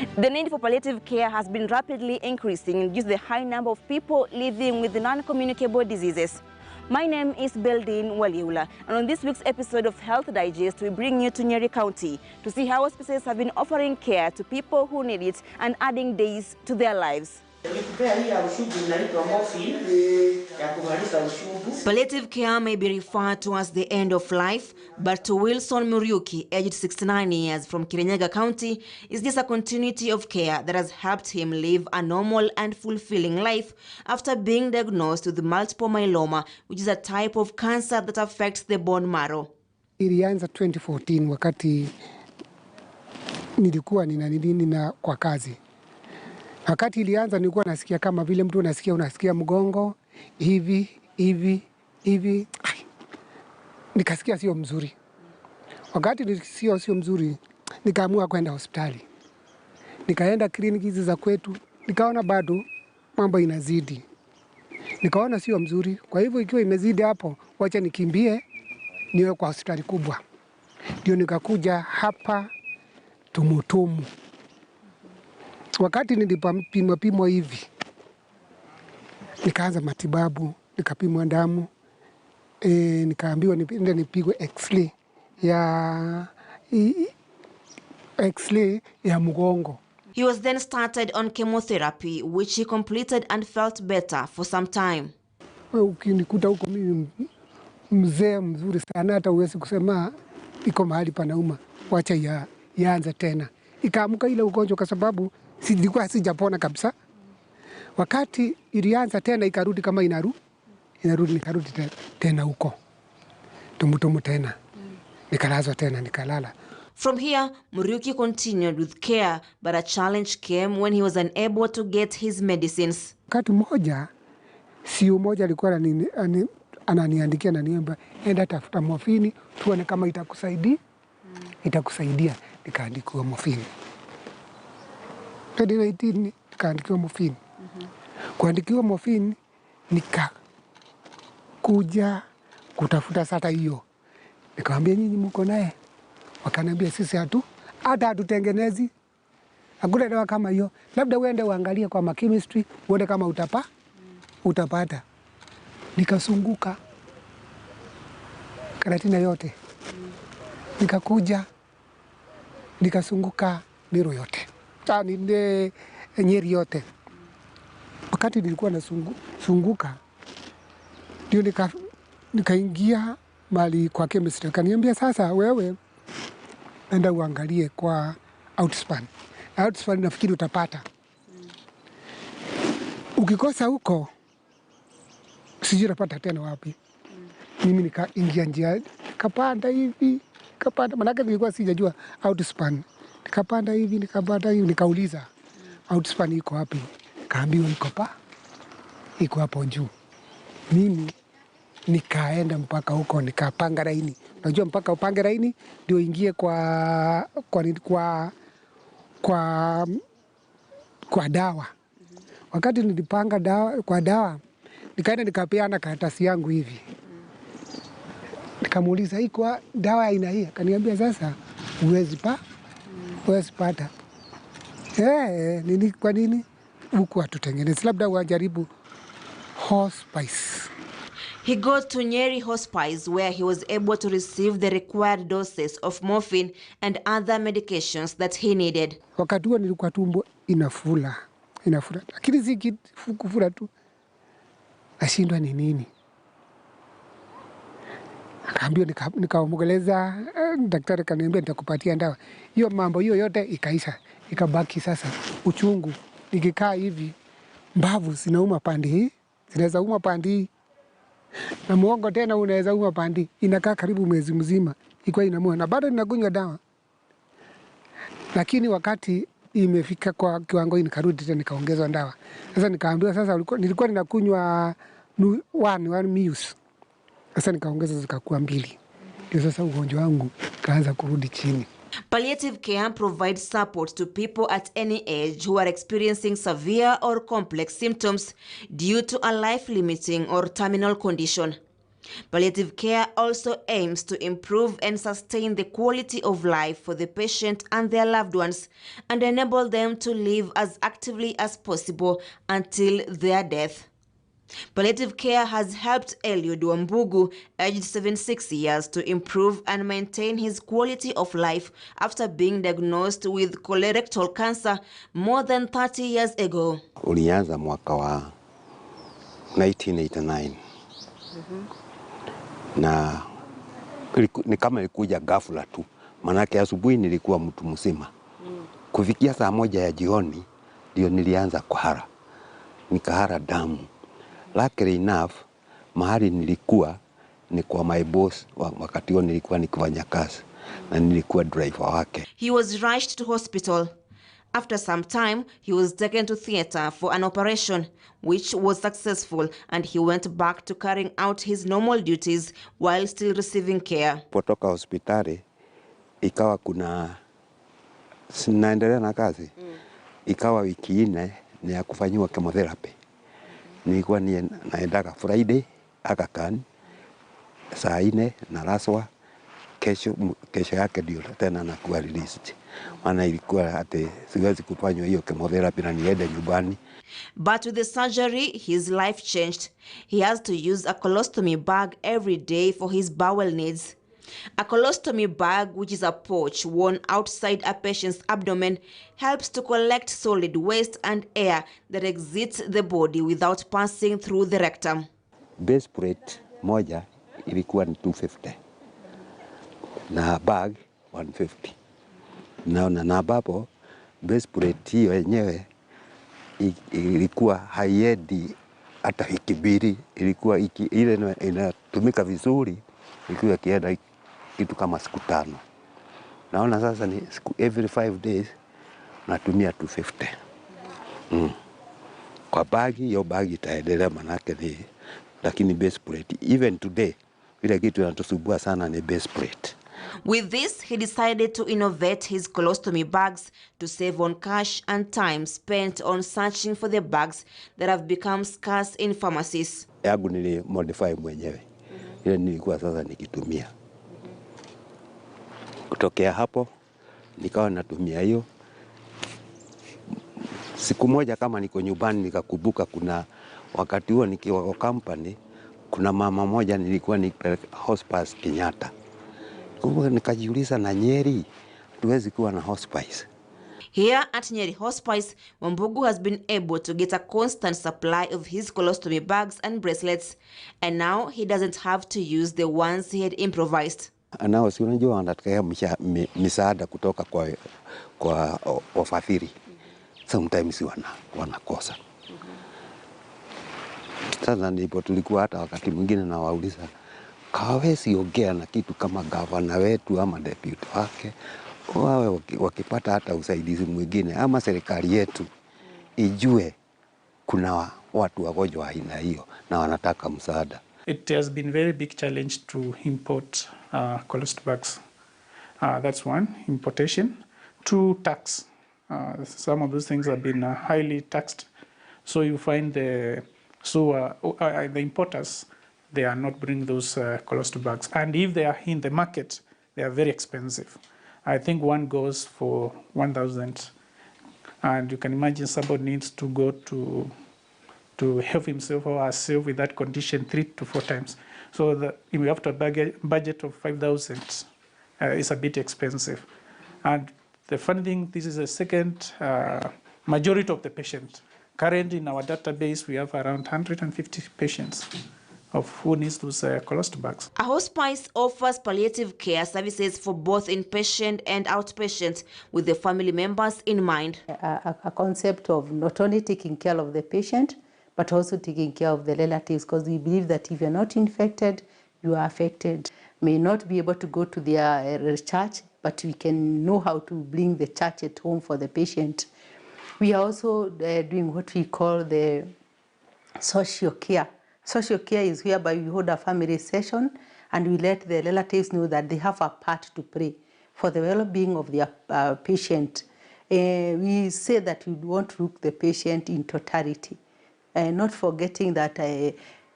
The need for palliative care has been rapidly increasing due to the high number of people living with non-communicable diseases. My name is Beldin Waliula, and on this week's episode of Health Digest, we bring you to Nyeri County to see how hospitals have been offering care to people who need it and adding days to their lives. Palliative care may be referred to as the end of life, but to Wilson Muriuki, aged 69 years from Kirinyaga County, is this a continuity of care that has helped him live a normal and fulfilling life after being diagnosed with multiple myeloma, which is a type of cancer that affects the bone marrow. Ilianza 2014 wakati nilikuwa nina kwa kazi. Wakati ilianza nilikuwa nasikia kama vile mtu unasikia mgongo hivi. Nikasikia sio mzuri. Wakati sio mzuri, nikaamua kwenda hospitali. Nikaenda kliniki hizi za kwetu, nikaona bado mambo inazidi. Nikaona sio mzuri. Kwa hivyo ikiwa imezidi hapo, wacha nikimbie niwe kwa hospitali kubwa. Ndio nikakuja hapa Tumutumu. Wakati nilipimwa hivi, nikaanza matibabu, nikapimwa damu, nikaambiwa nipigwe X-ray ya mgongo. He was then started on chemotherapy, which he completed and felt better for some time. Ukinikuta huko mimi mzee mzuri sana, hata uwezi kusema iko mahali panauma, wacha yaanze tena. Ikaamuka ile ugonjwa kwa sababu silikuwa sijapona kabisa. Wakati ilianza tena ikarudi kama nikarudi tena huko Tumutumu tena. Nikalazwa tena, nikalala. From here, Muriuki continued with care, but a challenge came when he was unable to get his medicines. Wakati mmoja, siu moja alikuwa ananiandikia na niomba, enda tafuta morphine, tuone kama itakusaidia. Nikaandikiwa morphine. 2019 nikaandikiwa morphine. Kuandikiwa morphine nikakuja kutafuta sasa hiyo. Nikamwambia nyinyi mko naye? Wakaniambia sisi hata hatutengenezi. Hakuna dawa kama hiyo. Labda uende uangalie kwa chemistry, uone kama utapata. Nikasunguka Karatina yote. Nikakuja nikasunguka Miro yote. Nyeri yote. Wakati nilikuwa nasunguka, ndio nikaingia mali kwa chemistry. Kaniambia sasa wewe enda uangalie kwa outspan. Outspan nafikiri utapata. Ukikosa huko, sijui utapata tena wapi. Mimi nikaingia njia, kapanda, manake nilikuwa sijajua outspan. Nikapanda hivi, nikauliza outspan iko wapi? Kaambiwa iko hapo juu. Mimi nikaenda mpaka huko, nikapanga laini. Unajua mpaka upange laini ndio ingie kwa dawa. Wakati nilipanga dawa, nikaenda nikapeana karatasi yangu hivi. Nikamuuliza iko dawa aina hii? Akaniambia sasa huwezi pata. Kwa nini? Huku hatutengenezi, labda wajaribu hospice. He got to Nyeri Hospice where he was able to receive the required doses of morphine and other medications that he needed. Wakati huo nilikuwa tumbo inafura. Lakini si kufura tu. Nashindwa ni nini? Akaambiwa nikaomgeleza, daktari kaniambia nitakupatia dawa. Hiyo mambo hiyo yote ikaisha. Ikabaki sasa uchungu. Nikikaa hivi, mbavu zinauma pande hii, zinaweza uma pande hii. Na muongo tena unaweza uma pande. Inakaa karibu mwezi mzima. Ilikuwa inamuuma na bado ninakunywa dawa. Lakini wakati imefika kwa kiwango nikarudi tena nikaongezwa dawa. Sasa nikaambiwa sasa nilikuwa ninakunywa 1 mils. Sasa nikaongeza zikakuwa 2. Ndio sasa ugonjwa wangu kaanza kurudi chini. Palliative care provides support to people at any age who are experiencing severe or complex symptoms due to a life-limiting or terminal condition. Palliative care also aims to improve and sustain the quality of life for the patient and their loved ones and enable them to live as actively as possible until their death. Palliative care has helped Eliud Wambugu, aged 76 years, to improve and maintain his quality of life after being diagnosed with colorectal cancer more than 30 years ago. Ulianza mwaka wa 1989. Na ni kama ilikuja ghafla tu, manake asubuhi nilikuwa mtu mzima. Kufikia saa 1 ya jioni ndio nilianza kuhara, nikahara damu. Luckily enough, mahali nilikuwa ni kwa my boss, wakati huo nilikuwa nikifanya kazi na nilikuwa driver wake. He was rushed to hospital. After some time, he was taken to theater for an operation, which was successful, and he went back to carrying out his normal duties while still receiving care. Potoka hospitali, ikawa kuna sinaendelea na kazi. Ikawa wiki 4 ni ya kufanyiwa chemotherapy. Nilikuwa naendaga Friday, akakan, saa 4 nalaswa, kesho yake ndio tena nakuwa released. Maana ilikuwa ate siwezi kufanywa hiyo chemotherapy na niende nyumbani. But with the surgery, his life changed. He has to use a colostomy bag every day for his bowel needs. A colostomy bag, which is a pouch worn outside a patient's abdomen, helps to collect solid waste and air that exits the body without passing through the rectum. Base plate moja ilikuwa ni 250 na bag 150. Na ambapo base plate hiyo yenyewe ilikuwa haiendi hata wiki 2, ilikuwa ile inatumika vizuri, ilikuwa kienda kitu kama siku 5. Naona sasa ni every 5 days natumia 250. Kwa bagi, hiyo bagi itaendelea manake ni, lakini base plate even today ile kitu inatusumbua sana ni base plate. With this, he decided to innovate his colostomy bags to save on cash and time spent on searching for the bags that have become scarce in pharmacies. Yangu nili modify mwenyewe. Ile nilikuwa sasa nikitumia. Kutokea hapo nikawa natumia hiyo. Siku moja kama niko nyumbani nikakumbuka kuna wakati huo nikiwa kwa company kuna mama moja nilikuwa nipeleka hospice Kenyatta. Kumbuka nikajiuliza na Nyeri tuwezi kuwa na hospice. Here at Nyeri Hospice, Wambugu has been able to get a constant supply of his colostomy bags and bracelets, and now he doesn't have to use the ones he had improvised. Anao si unajua wanataka misaada kutoka kwa wafadhili. Sometimes wanakosa. Sasa ndipo tulikuwa hata wakati mwingine na wauliza hawezi ongea na kitu kama gavana wetu ama deputy wake, wawe wakipata hata usaidizi mwingine ama serikali yetu ijue kuna watu wagonjwa aina hiyo na wanataka msaada. It has been very big challenge to import colostomy bags. That's one, importation. 2, tax. Some of those things have been highly taxed. So you find the importers, they are not bringing those colostomy bags. And if they are in the market, they are very expensive. I think one goes for 1,000. And you can imagine somebody needs to go to help himself or herself with that condition 3 to 4 times. So we have to budget of 5,000. It's a bit expensive. And the funny thing, this is the second majority of the patients. Currently in our database, we have around 150 patients of who needs those colostomy bags. A hospice offers palliative care services for both inpatient and outpatient with the family members in mind. A concept of not only taking care of the patient, but also taking care of the relatives, because we believe that if you're not infected, you are affected. May not be able to go to their church, but we can know how to bring the church at home for the patient. We are also doing what we call the social care. Social care is whereby we hold a family session and we let the relatives know that they have a part to play for the well-being of their patient. We say that we want to look the patient in totality, not forgetting that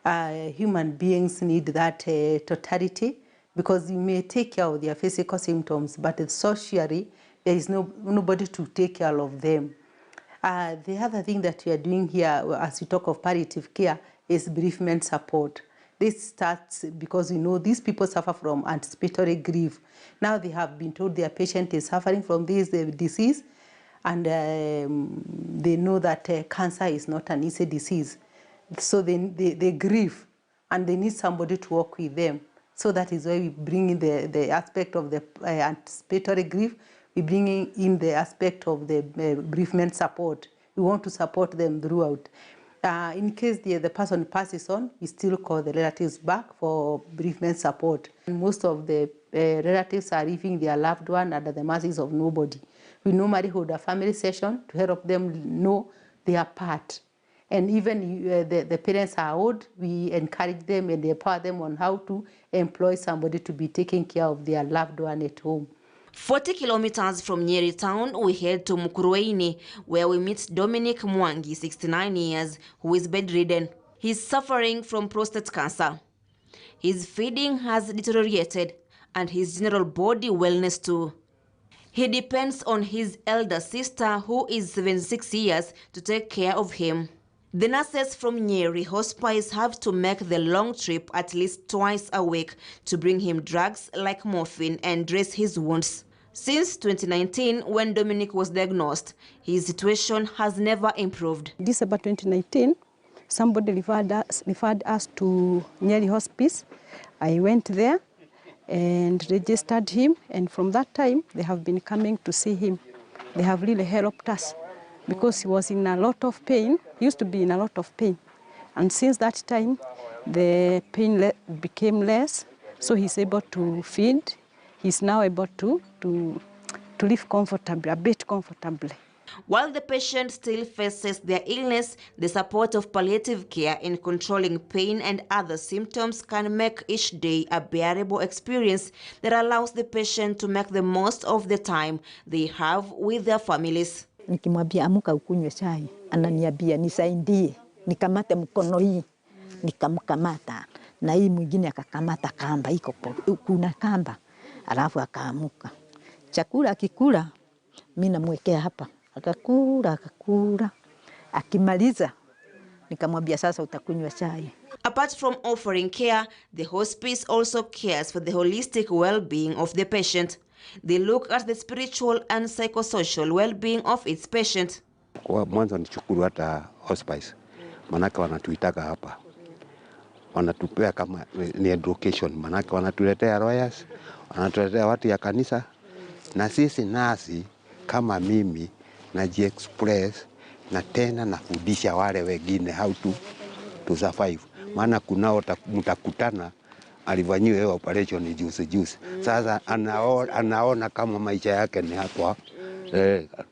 human beings need that totality, because you may take care of their physical symptoms, but socially there is nobody to take care of them. The other thing that we are doing here, as we talk of palliative care, is bereavement support. This starts because we know these people suffer from anticipatory grief. Now they have been told their patient is suffering from this disease, and they know that cancer is not an easy disease. So they grieve, and they need somebody to work with them. So that is why we bring in the aspect of the anticipatory grief. We bring in the aspect of the bereavement support. We want to support them throughout. In case the person passes on, we still call the relatives back for bereavement support. And most of the relatives are leaving their loved one under the mercies of nobody. We normally hold a family session to help them know their part. And even the parents are old, we encourage them and empower them on how to employ somebody to be taking care of their loved one at home. 40 kilometers from Nyeri town, we head to Mukurweini, where we meet Dominic Mwangi, 69 years, who is bedridden. He's suffering from prostate cancer. His feeding has deteriorated, and his general body wellness too. He depends on his elder sister, who is 76 years, to take care of him. The nurses from Nyeri hospice have to make the long trip at least twice a week to bring him drugs like morphine and dress his wounds. Since 2019, when Dominic was diagnosed, his situation has never improved. December 2019, somebody referred us to Nyeri Hospice. I went there and registered him, and from that time, they have been coming to see him. They have really helped us because he was in a lot of pain. He used to be in a lot of pain. And since that time, the pain became less, so he's able to feed. He's now able to live comfortably, a bit comfortably. While the patient still faces their illness, the support of palliative care in controlling pain and other symptoms can make each day a bearable experience that allows the patient to make the most of the time they have with their families. Nikimwambia amuka ukunywe chai, ananiambia nisaidie, nikamate mkono hii, nikamkamata, na hii mwingine akakamata kamba, iko kuna kamba, alafu akaamuka. Chakula akikula, mimi namwekea hapa, akakula, akimaliza, nikamwambia sasa utakunywa chai. Apart from offering care, the hospice also cares for the holistic well-being of the patient. They look at the spiritual and psychosocial well-being of its patient. Kwa mwanzo nichukuru hata hospice, manake wanatuitaka hapa. Wanatupea kama ni education, manake wanatuletea lawyers, wanatuletea watu ya kanisa, na sisi nasi kama mimi naji-express na tena nafundisha wale wengine how to survive. Maana kunao mtakutana alifanyiwa operation juice. Sasa anaona kama maisha yake ni hapo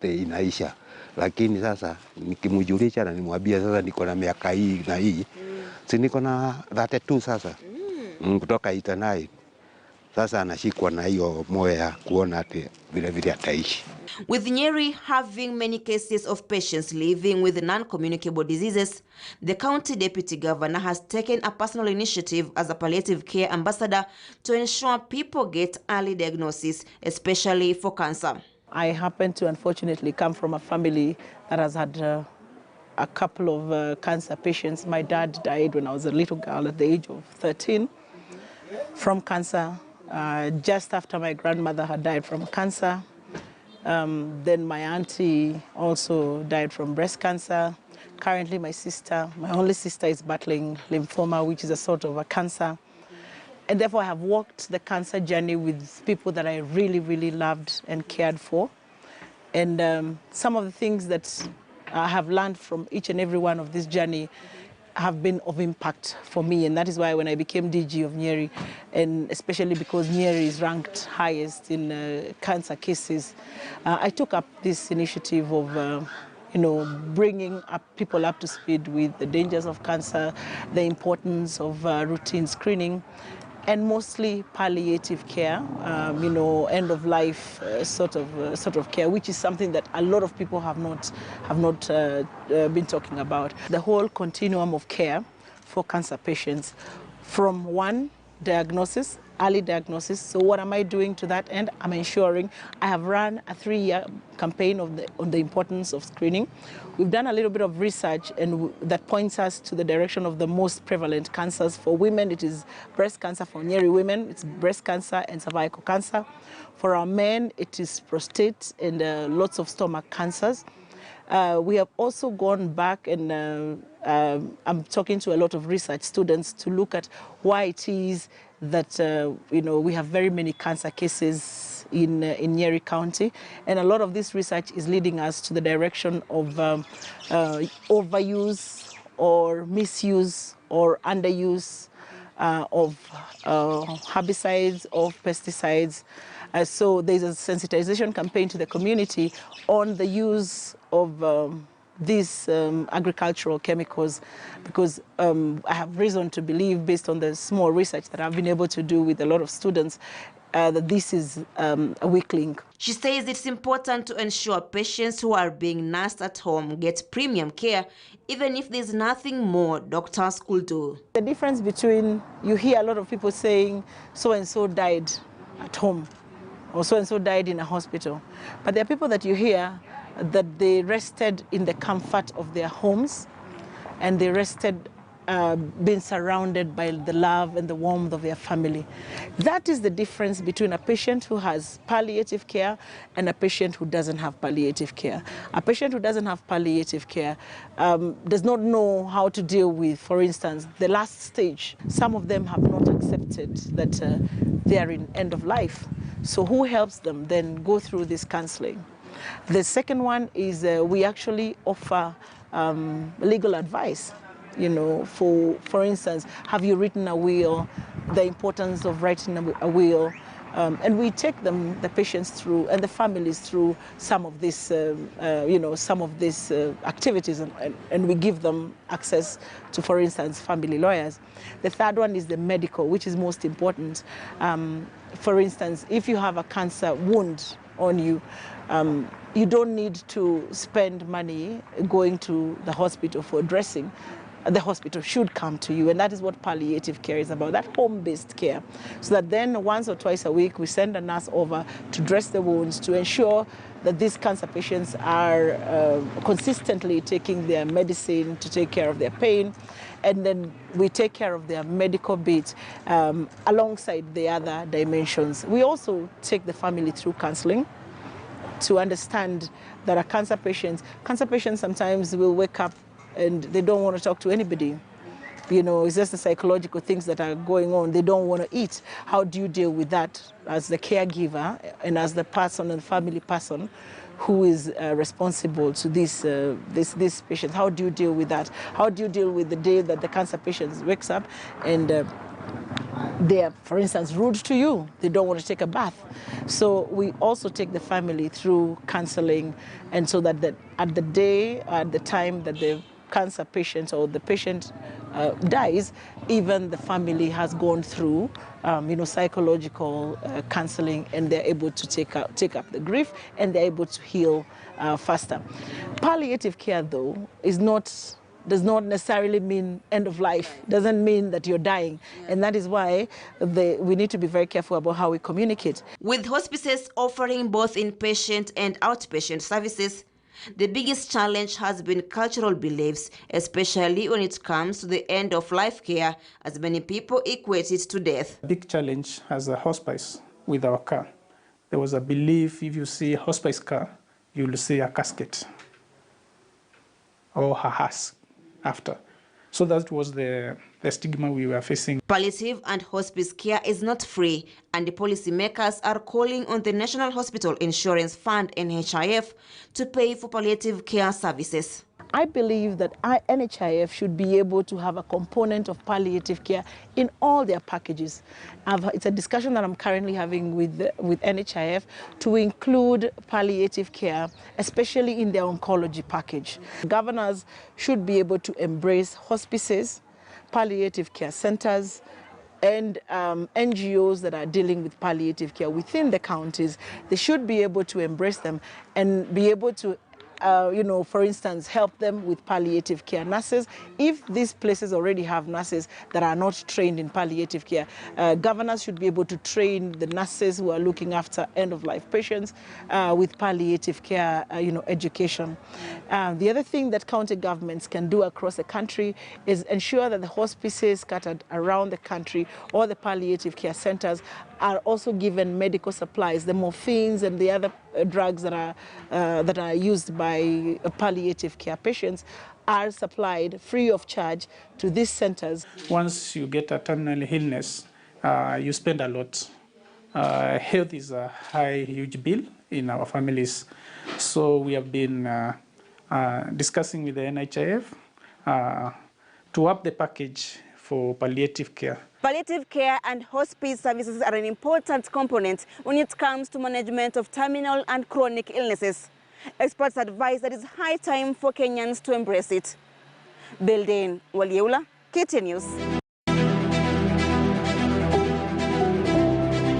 inaisha. Lakini sasa nikimjulisha na nimwambia sasa niko na miaka hii na hii. Si niko na 32 sasa. Kutoka 89. Sasa anashikwa na hiyo moyo ya kuona ati vile ataishi. With Nyeri having many cases of patients living with non-communicable diseases, the county deputy governor has taken a personal initiative as a palliative care ambassador to ensure people get early diagnosis, especially for cancer. I happen to unfortunately come from a family that has had a couple of cancer patients. My dad died when I was a little girl at the age of 13 from cancer. Just after my grandmother had died from cancer. Then my auntie also died from breast cancer. Currently my only sister is battling lymphoma, which is a sort of a cancer. And therefore I have walked the cancer journey with people that I really, really loved and cared for. And some of the things that I have learned from each and every one of this journey have been of impact for me, and that is why when I became DG of Nyeri, and especially because Nyeri is ranked highest in cancer cases, I took up this initiative of bringing people up to speed with the dangers of cancer, the importance of routine screening, and mostly palliative care, end of life sort of care, which is something that a lot of people have not been talking about. The whole continuum of care, for cancer patients. From one, diagnosis, early diagnosis. So what am I doing to that end? I'm ensuring I have run a 3-year campaign on the importance of screening. We've done a little bit of research and that points us to the direction of the most prevalent cancers. For women, it is breast cancer. For Nyeri women, it's breast cancer and cervical cancer. For our men, it is prostate and lots of stomach cancers. We have also gone back and I'm talking to a lot of research students to look at why it is that we have very many cancer cases in Nyeri County, and a lot of this research is leading us to the direction of overuse or misuse or underuse of herbicides, of pesticides. So there's a sensitization campaign to the community on the use of these agricultural chemicals, because I have reason to believe, based on the small research that I've been able to do with a lot of students, that this is a weak link. She says it's important to ensure patients who are being nursed at home get premium care, even if there's nothing more doctors could do. The difference between, you hear a lot of people saying so-and-so died at home or so-and-so died in a hospital, but there are people that you hear that they rested in the comfort of their homes, and they rested being surrounded by the love and the warmth of their family. That is the difference between a patient who has palliative care and a patient who doesn't have palliative care. A patient who doesn't have palliative care does not know how to deal with, for instance, the last stage. Some of them have not accepted that they are in end of life. So who helps them then go through this counseling? The second one is we actually offer legal advice. For instance, have you written a will? The importance of writing a will. And we take the patients through and the families through some of this, activities, and we give them access to, for instance, family lawyers. The third one is the medical, which is most important. For instance, if you have a cancer wound on you, you don't need to spend money going to the hospital for dressing. The hospital should come to you, and that is what palliative care is about, that home-based care. So that then once or twice a week, we send a nurse over to dress the wounds, to ensure that these cancer patients are consistently taking their medicine to take care of their pain. And then we take care of their medical bit alongside the other dimensions. We also take the family through counseling to understand that a cancer patient sometimes will wake up and they don't want to talk to anybody. It's just the psychological things that are going on. They don't want to eat. How do you deal with that as the caregiver and as the person and family person who is responsible to this patient? How do you deal with that? How do you deal with the day that the cancer patient wakes up and they are, for instance, rude to you? They don't want to take a bath. So we also take the family through counseling, and so that at the time that the cancer patient or the patient dies, even the family has gone through psychological counseling, and they're able to take up the grief, and they're able to heal faster. Palliative care, though, does not necessarily mean end of life. Doesn't mean that you're dying. Yeah. And that is why we need to be very careful about how we communicate. With hospices offering both inpatient and outpatient services, the biggest challenge has been cultural beliefs, especially when it comes to the end-of-life care, as many people equate it to death. Big challenge as a hospice with our car. There was a belief, if you see a hospice car, you will see a casket or a hearse after. So that was the stigma we were facing. Palliative and hospice care is not free, and the policymakers are calling on the National Hospital Insurance Fund, NHIF, to pay for palliative care services. I believe that NHIF should be able to have a component of palliative care in all their packages. It's a discussion that I'm currently having with NHIF to include palliative care, especially in their oncology package. Governors should be able to embrace hospices, palliative care centers, and NGOs that are dealing with palliative care within the counties. They should be able to embrace them and be able to you know, for instance, help them with palliative care nurses. If these places already have nurses that are not trained in palliative care, governors should be able to train the nurses who are looking after end-of-life patients with palliative care, you know, education. The other thing that county governments can do across the country is ensure that the hospices scattered around the country or the palliative care centers are also given medical supplies, the morphines and the other drugs that are used by palliative care patients are supplied free of charge to these centers. Once you get a terminal illness, you spend a lot. Health is a huge bill in our families. So we have been discussing with the NHIF to up the package for palliative care. Palliative care and hospice services are an important component when it comes to management of terminal and chronic illnesses. Experts advise that it's high time for Kenyans to embrace it. Building Walieula, KTN News.